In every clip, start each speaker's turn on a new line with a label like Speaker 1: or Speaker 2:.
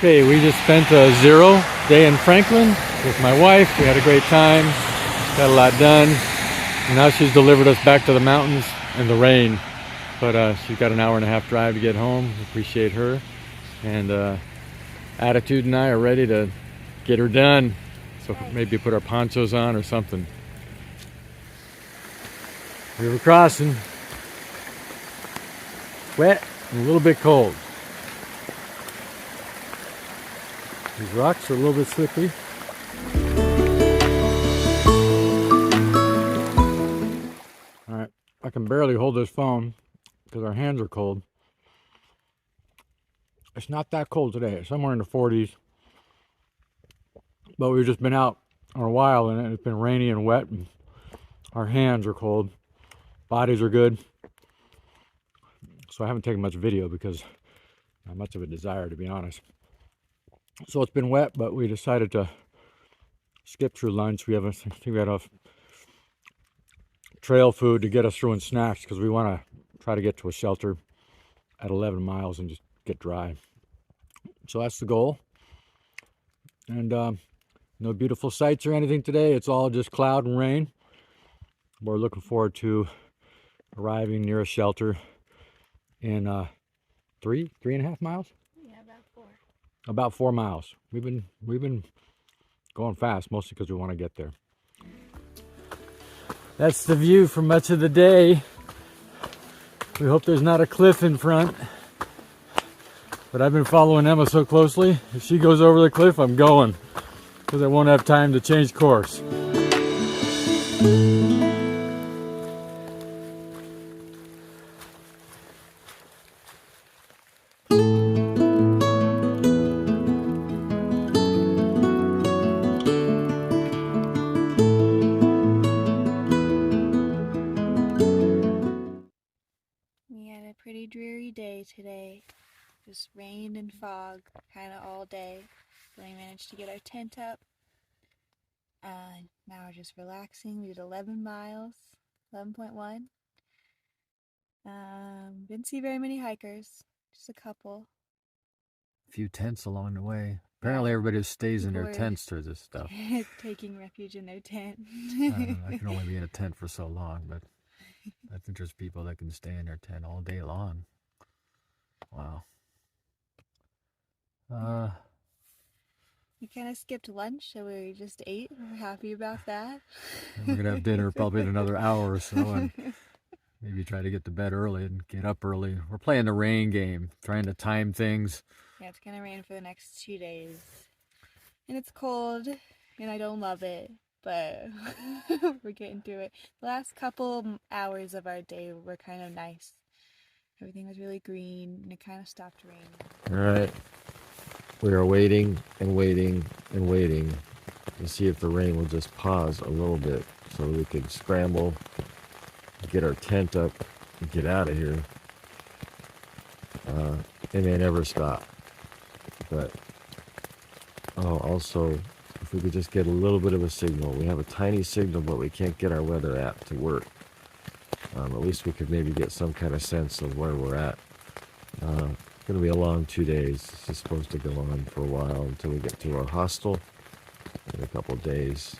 Speaker 1: Okay, we just spent a 0 day in Franklin with my wife. We had a great time, got a lot done. And now she's delivered us back to the mountains in the rain. But she's got an hour-and-a-half drive to get home. Appreciate her. And Attitude and I are ready to get her done. So maybe put our ponchos on or something. River crossing. Wet and a little bit cold. These rocks are a little bit slippery. Alright, I can barely hold this phone because our hands are cold. It's not that cold today. It's somewhere in the 40s. But we've just been out for a while and it's been rainy and wet and our hands are cold. Bodies are good. So I haven't taken much video because not much of a desire, to be honest. So it's been wet, but we decided to skip through lunch. I think we had enough trail food to get us through and snacks because we want to try to get to a shelter at 11 miles and just get dry. So that's the goal. And no beautiful sights or anything today. It's all just cloud and rain. We're looking forward to arriving near a shelter in 3.5 miles. About 4 miles. We've been going fast, mostly because we want to get there. That's the view for much of the day. We hope there's not a cliff in front. But I've been following Emma so closely. If she goes over the cliff, I'm going. Because I won't have time to change course.
Speaker 2: Pretty dreary day today. Just rain and fog kind of all day. But we managed to get our tent up. Now we're just relaxing. We did 11 miles, 11.1. Didn't see very many hikers, just a couple.
Speaker 1: A few tents along the way. Apparently everybody just stays in their tents through this stuff.
Speaker 2: Taking refuge in their tent.
Speaker 1: I can only be in a tent for so long, but I think there's people that can stay in their tent all day long. Wow.
Speaker 2: We kind of skipped lunch, so we just ate. We're happy about that.
Speaker 1: We're going to have dinner probably in another hour or so, and maybe try to get to bed early and get up early. We're playing the rain game, trying to time things.
Speaker 2: Yeah, it's going to rain for the next 2 days. And it's cold, and I don't love it. But we're getting through it. The last couple hours of our day were kind of nice. Everything was really green, and it kind of stopped raining.
Speaker 1: All right. We are waiting and waiting and waiting to see if the rain will just pause a little bit so we can scramble, get our tent up, and get out of here. It may never stop. But, also, if we could just get a little bit of a signal. We have a tiny signal, but we can't get our weather app to work. At least we could maybe get some kind of sense of where we're at. It's going to be a long 2 days. This is supposed to go on for a while until we get to our hostel in a couple days.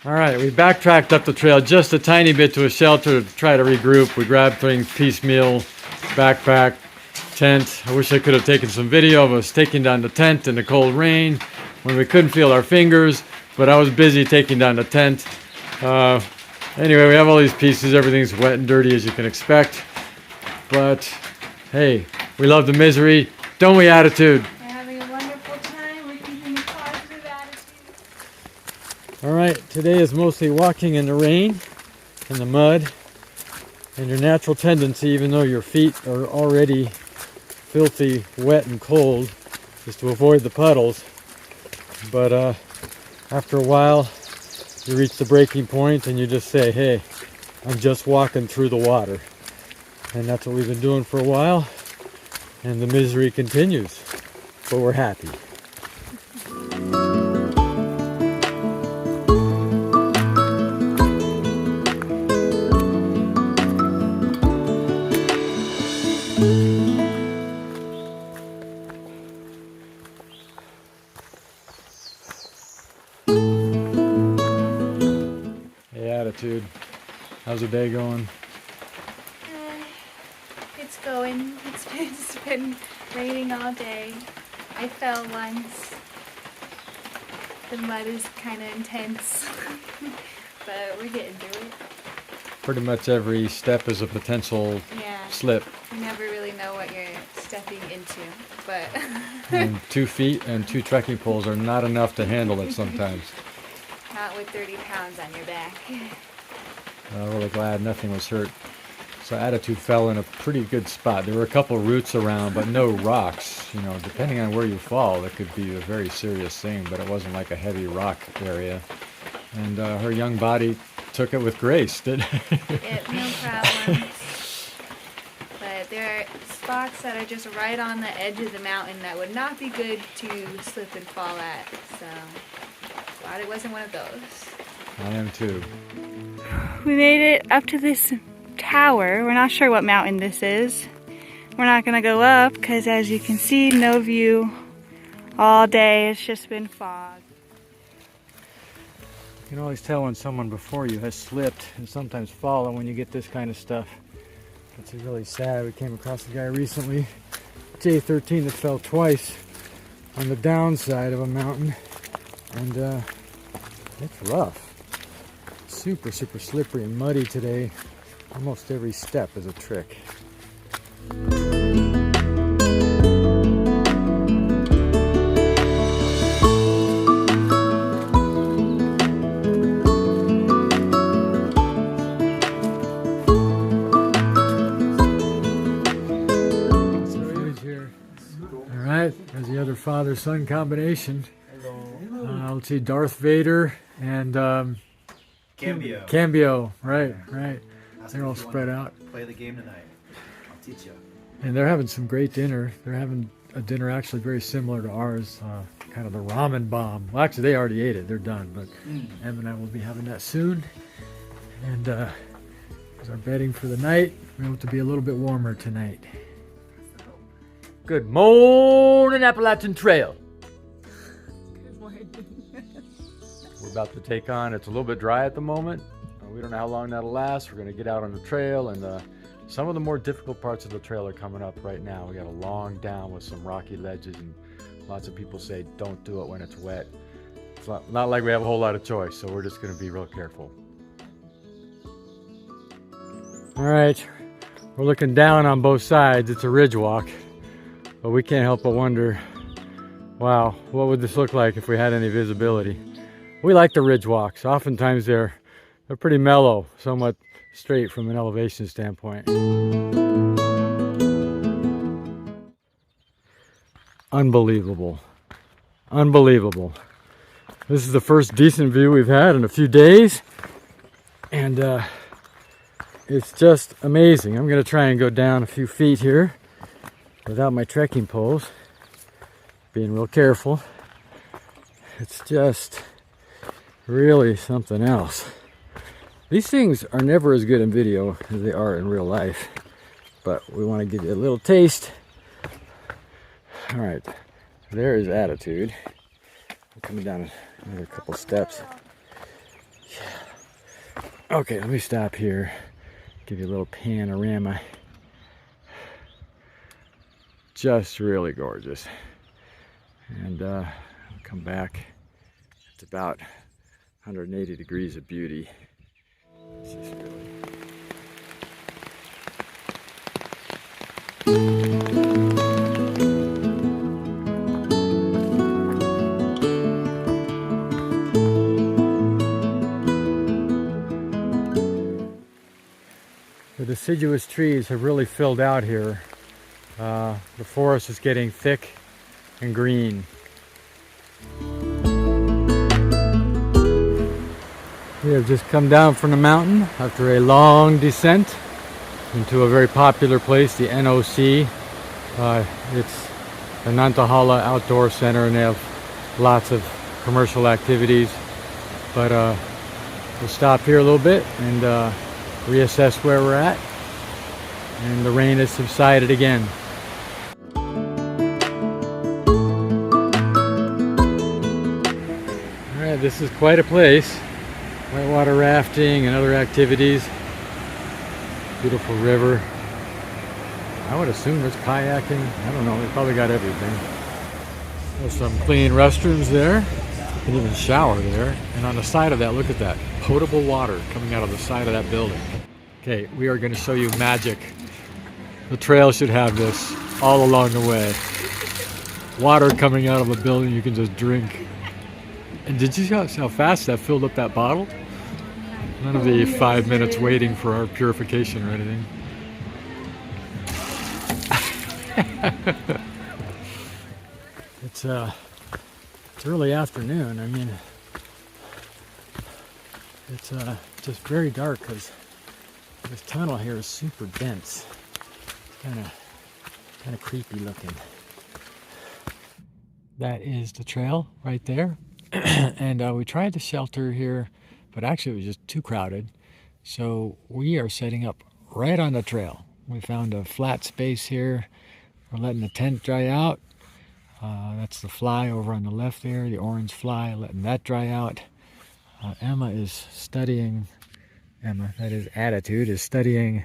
Speaker 1: All right, we backtracked up the trail just a tiny bit to a shelter to try to regroup. We grabbed things piecemeal, backpack, tent. I wish I could have taken some video of us taking down the tent in the cold rain when we couldn't feel our fingers, but I was busy taking down the tent. Anyway, we have all these pieces. Everything's wet and dirty as you can expect. But, hey, we love the misery. Don't we, Attitude?
Speaker 2: We're having a wonderful time. We're keeping a positive attitude.
Speaker 1: All right, today is mostly walking in the rain, in the mud, and your natural tendency, even though your feet are already filthy, wet, and cold, is to avoid the puddles. But after a while, you reach the breaking point and you just say, hey, I'm just walking through the water. And that's what we've been doing for a while. And the misery continues. But we're happy.
Speaker 3: How's the day going?
Speaker 2: It's going. It's been raining all day. I fell once. The mud is kind of intense, but we're getting through it.
Speaker 3: Pretty much every step is a potential slip.
Speaker 2: You never really know what you're stepping into, but...
Speaker 3: And 2 feet and 2 trekking poles are not enough to handle it sometimes.
Speaker 2: Not with 30 pounds on your back.
Speaker 3: I'm really glad nothing was hurt. So Attitude fell in a pretty good spot. There were a couple roots around, but no rocks. You know, depending on where you fall, it could be a very serious thing, but it wasn't like a heavy rock area. And her young body took it with grace, didn't it?
Speaker 2: Yeah, no problem. But there are spots that are just right on the edge of the mountain that would not be good to slip and fall at. So, glad it wasn't one of those.
Speaker 3: I am too.
Speaker 2: We made it up to this tower. We're not sure what mountain this is. We're not gonna go up because, as you can see, no view all day. It's just been fog.
Speaker 3: You can always tell when someone before you has slipped and sometimes fallen when you get this kind of stuff. It's really sad. We came across a guy recently, J13, that fell twice on the downside of a mountain, and it's rough. Super slippery and muddy today. Almost every step is a trick. There's the other father-son combination. Let's see, Darth Vader and Cambio. Right. They're all spread out.
Speaker 4: Play the game tonight. I'll teach you.
Speaker 3: And they're having some great dinner. They're having a dinner actually very similar to ours, kind of the ramen bomb. Well, actually, they already ate it. They're done. But Em and I will be having that soon. And here's our bedding for the night. We hope to be a little bit warmer tonight.
Speaker 1: Good morning, Appalachian Trail.
Speaker 2: Good morning.
Speaker 1: We're about to take on, it's a little bit dry at the moment. We don't know how long that'll last. We're going to get out on the trail, and some of the more difficult parts of the trail are coming up right now. We got a long down with some rocky ledges, and lots of people say don't do it when it's wet. It's not like we have a whole lot of choice, so we're just going to be real careful.
Speaker 3: All right, we're looking down on both sides. It's a ridge walk. But we can't help but wonder, wow, what would this look like if we had any visibility? We like the ridge walks. Oftentimes they're pretty mellow, somewhat straight from an elevation standpoint. Unbelievable. This is the first decent view we've had in a few days. And it's just amazing. I'm gonna try and go down a few feet here without my trekking poles, being real careful. It's just really something else. These things are never as good in video as they are in real life, but we want to give you a little taste. All right, there is Attitude. I'm coming down another couple steps. Yeah. Okay, let me stop here, give you a little panorama. Just really gorgeous. And I'll come back. It's about 180 degrees of beauty. It's just really... The deciduous trees have really filled out here. The forest is getting thick and green. We have just come down from the mountain after a long descent into a very popular place, the NOC. It's the Nantahala Outdoor Center, and they have lots of commercial activities. But we'll stop here a little bit and reassess where we're at. And the rain has subsided again. Alright, this is quite a place. Whitewater rafting and other activities. Beautiful river. I would assume there's kayaking. I don't know. They probably got everything. There's some clean restrooms there. You can even shower there. And on the side of that, look at that. Potable water coming out of the side of that building. Okay, we are going to show you magic. The trail should have this all along the way. Water coming out of a building you can just drink. And did you see how fast that filled up that bottle? None of the 5 minutes waiting for our purification or anything. It's early afternoon. I mean, it's just very dark because this tunnel here is super dense. It's kind of creepy looking. That is the trail right there. And we tried to shelter here, but actually it was just too crowded. So we are setting up right on the trail. We found a flat space here. We're letting the tent dry out. That's the fly over on the left there, the orange fly, letting that dry out. Emma is studying, that is Attitude, is studying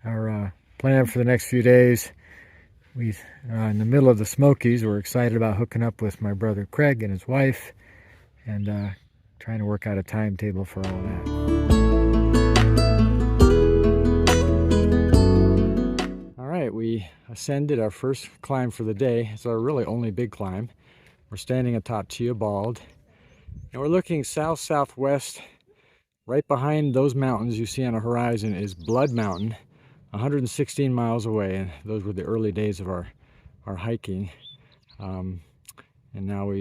Speaker 3: our plan for the next few days. We are in the middle of the Smokies. We're excited about hooking up with my brother Craig and his wife and trying to work out a timetable for all that. We ascended our first climb for the day. It's our really only big climb. We're standing atop Cheoah Bald, and we're looking south-southwest. Right behind those mountains you see on the horizon is Blood Mountain, 116 miles away, and those were the early days of our hiking. And now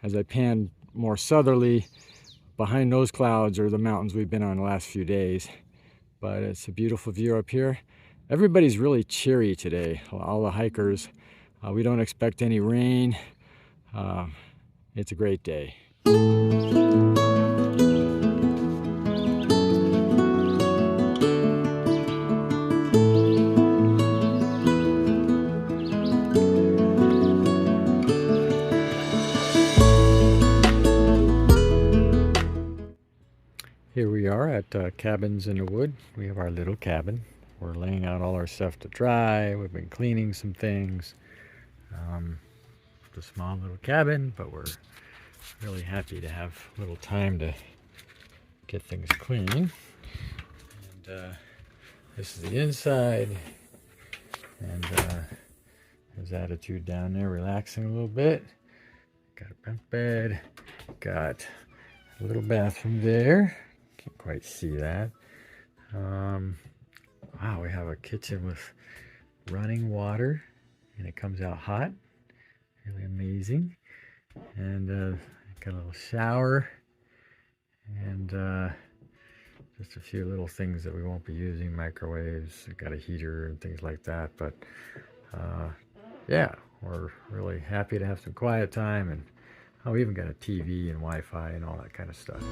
Speaker 3: as I pan more southerly, behind those clouds are the mountains we've been on the last few days. But it's a beautiful view up here. Everybody's really cheery today, all the hikers. We don't expect any rain. It's a great day. Here we are at Cabins in the Wood. We have our little cabin. We're laying out all our stuff to dry. We've been cleaning some things. It's a small little cabin, but we're really happy to have a little time to get things clean. And this is the inside. And there's Attitude down there relaxing a little bit. Got a bunk bed. Got a little bathroom there. Can't quite see that. Wow, we have a kitchen with running water, and it comes out hot. Really amazing. And got a little shower, and just a few little things that we won't be using, microwaves. We've got a heater and things like that. But yeah, we're really happy to have some quiet time, and we even got a TV and Wi-Fi and all that kind of stuff.